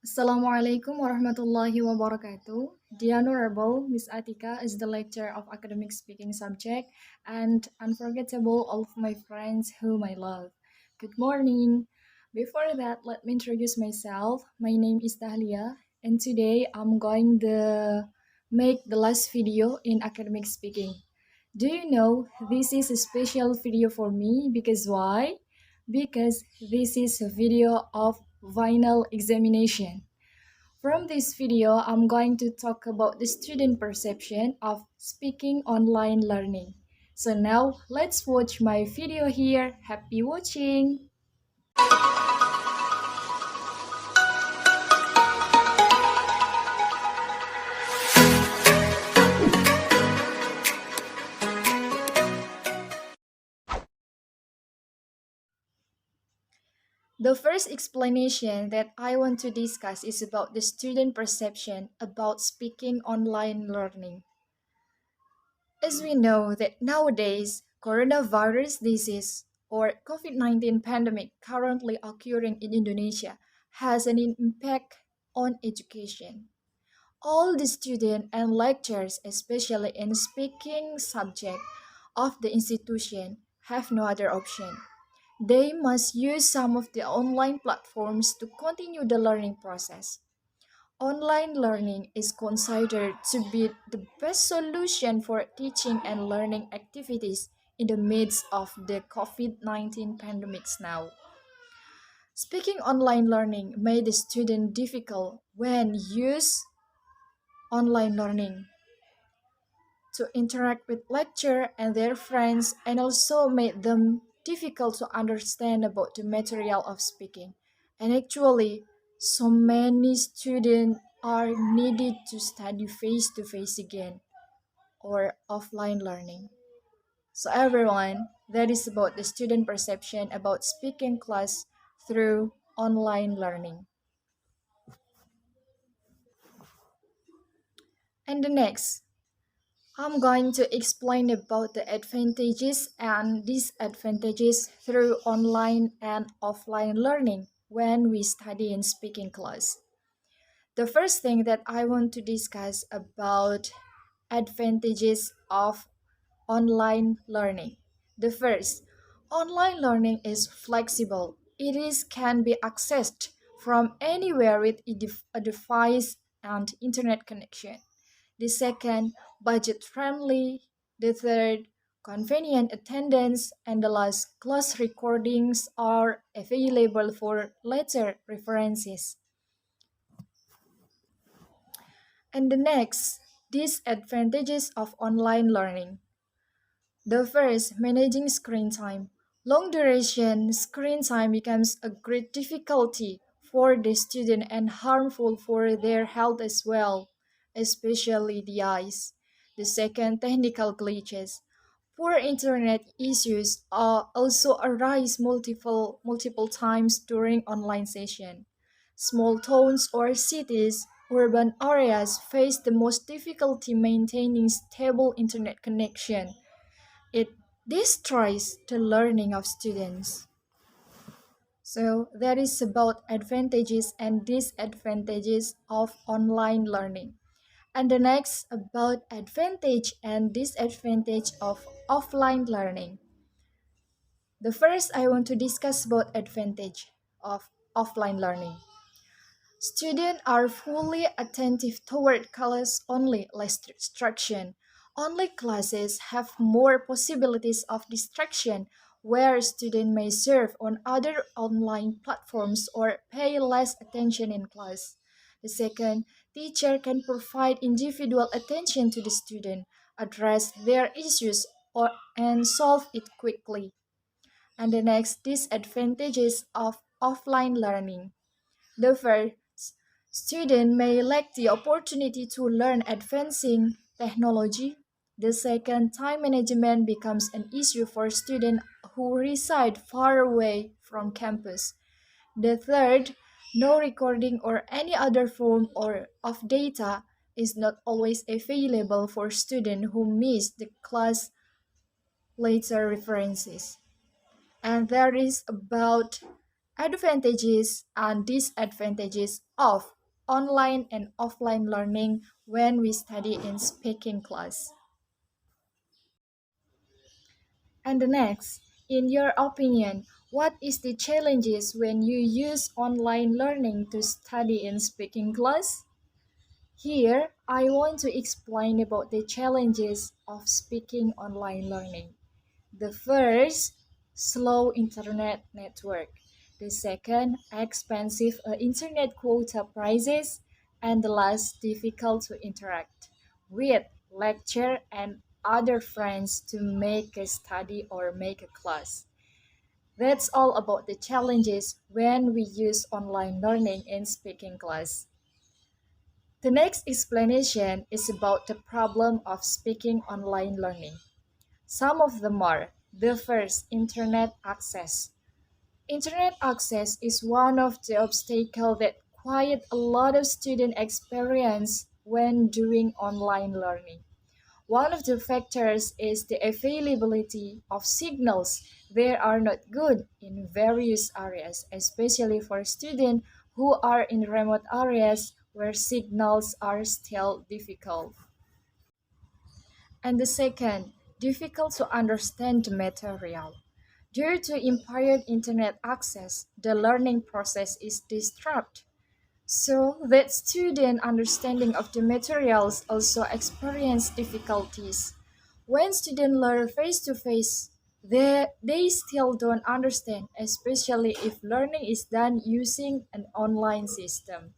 Assalamualaikum warahmatullahi wabarakatuh. The Honorable Miss Atika is the lecturer of academic speaking subject and unforgettable of my friends whom I love. Good morning. Before that, let me introduce myself. My name is Dahlia, and today I'm going to make the last video in academic speaking. Do you know this is a special video for me because why? Because this is a video of final examination. From this video, I'm going to talk about the student perception of speaking online learning. So now, let's watch my video here. Happy watching! The first explanation that I want to discuss is about the student perception about speaking online learning. As we know that nowadays, coronavirus disease or COVID-19 pandemic currently occurring in Indonesia has an impact on education. All the students and lecturers, especially in speaking subject of the institution, have no other option. They must use some of the online platforms to continue the learning process. Online learning is considered to be the best solution for teaching and learning activities in the midst of the COVID-19 pandemics now. Speaking online learning made the student difficult when use online learning to interact with lecturer and their friends and also made them difficult to understand about the material of speaking. And actually, so many students are needed to study face to face again or offline learning. So everyone, that is about the student perception about speaking class through online learning. And the next, I'm going to explain about the advantages and disadvantages through online and offline learning when we study in speaking class. The first thing that I want to discuss about advantages of online learning. The first, online learning is flexible. Can be accessed from anywhere with a device and internet connection. The second, budget friendly. The third, convenient attendance. And the last, class recordings are available for later references. And the next, disadvantages of online learning. The first, managing screen time. Long duration screen time becomes a great difficulty for the student and harmful for their health as well, especially the eyes. The second, technical glitches. Poor internet issues also arise multiple times during online session. Small towns or cities, urban areas face the most difficulty maintaining stable internet connection. It destroys the learning of students. So that is about advantages and disadvantages of online learning. And the next about advantage and disadvantage of offline learning. The first I want to discuss about advantage of offline learning. Students are fully attentive toward class only, less distraction. Online classes have more possibilities of distraction, where students may surf on other online platforms or pay less attention in class. The second, teacher can provide individual attention to the student, address their issues and solve it quickly. And the next, disadvantages of offline learning. The first, students may lack the opportunity to learn advancing technology. The second, time management becomes an issue for students who reside far away from campus. The third, no recording or any other form of data is not always available for students who miss the class later references. And that is about Advantages and disadvantages of online and offline learning when we study in speaking class. And the next, in your opinion, what is the challenges when you use online learning to study in speaking class? Here, I want to explain about the challenges of speaking online learning. The first, slow internet network. The second, expensive internet quota prices. And the last, difficult to interact with lecturer and other friends to make a study or make a class. That's all about the challenges when we use online learning in speaking class. The next explanation is about the problem of speaking online learning. Some of them are the first, internet access. Internet access is one of the obstacles that quite a lot of students experience when doing online learning. One of the factors is the availability of signals. They are not good in various areas, especially for students who are in remote areas where signals are still difficult. And the second, difficult to understand the material. Due to impaired internet access, the learning process is disrupted. So that student understanding of the materials also experience difficulties. When students learn face to face, they still don't understand, especially if learning is done using an online system.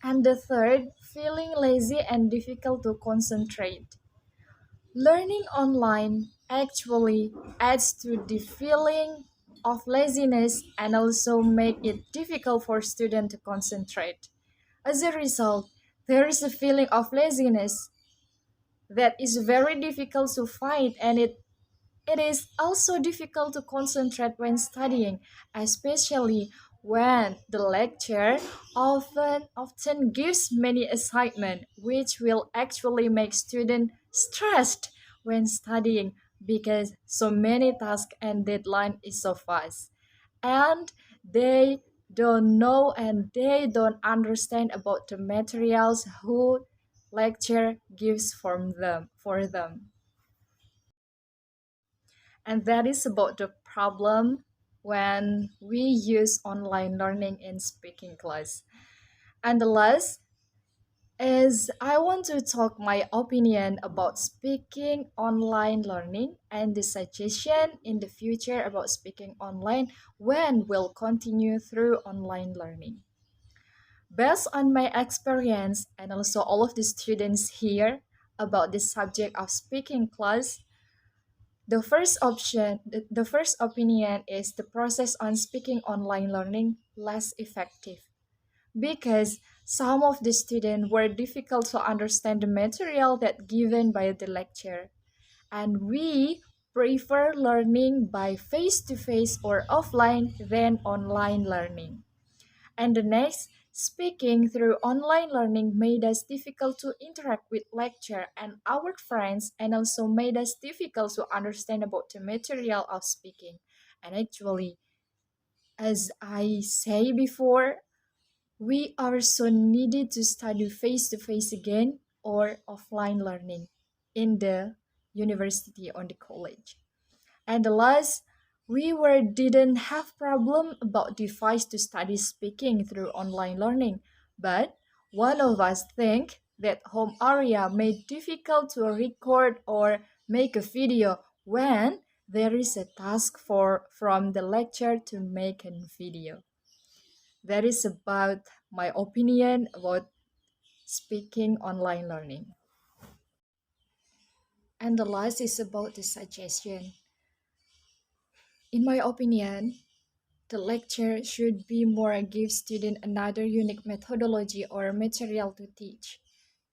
And the third, feeling lazy and difficult to concentrate. Learning online actually adds to the feeling of laziness and also make it difficult for students to concentrate. As a result, there is a feeling of laziness that is very difficult to fight and it is also difficult to concentrate when studying, especially when the lecturer often gives many assignment which will actually make students stressed when studying because so many tasks and deadline is so fast. And they don't know and they don't understand about the materials who lecturer gives for them. And that is about the problem when we use online learning in speaking class. And the last is I want to talk my opinion about speaking online learning and the suggestion in the future about speaking online when we'll continue through online learning. Based on my experience and also all of the students here about the subject of speaking class, the first opinion is the process on speaking online learning less effective because some of the students were difficult to understand the material that given by the lecture, and we prefer learning by face to face or offline than online learning. And the next, speaking through online learning made us difficult to interact with lecture and our friends and also made us difficult to understand about the material of speaking. And actually, as I say before, we are so needed to study face to face again or offline learning in the university or the college. And the last, we were didn't have problem about device to study speaking through online learning, but one of us think that home area made difficult to record or make a video when there is a task for from the lecture to make a video. That is about my opinion about speaking online learning. And the last is about the suggestion. In my opinion, the lecture should be more give student another unique methodology or material to teach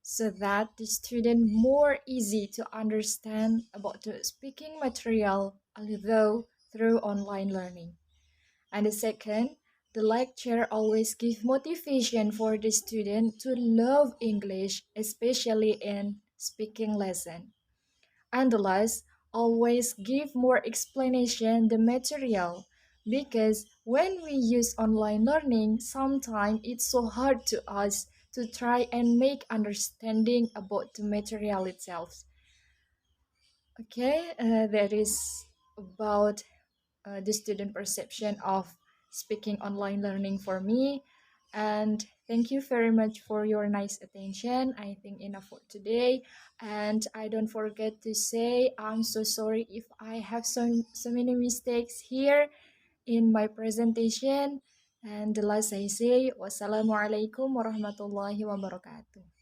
so that the student more easy to understand about the speaking material although through online learning. And the second, the lecture always give motivation for the student to love English, especially in speaking lesson. And the last, always give more explanation the material, because when we use online learning, sometimes it's so hard to us to try and make understanding about the material itself. Okay, that is about the student perception of speaking online learning for me. And thank you very much for your nice attention. I think enough for today. And I don't forget to say I'm so sorry if I have so many mistakes here in my presentation. And the last I say, wassalamualaikum warahmatullahi wabarakatuh.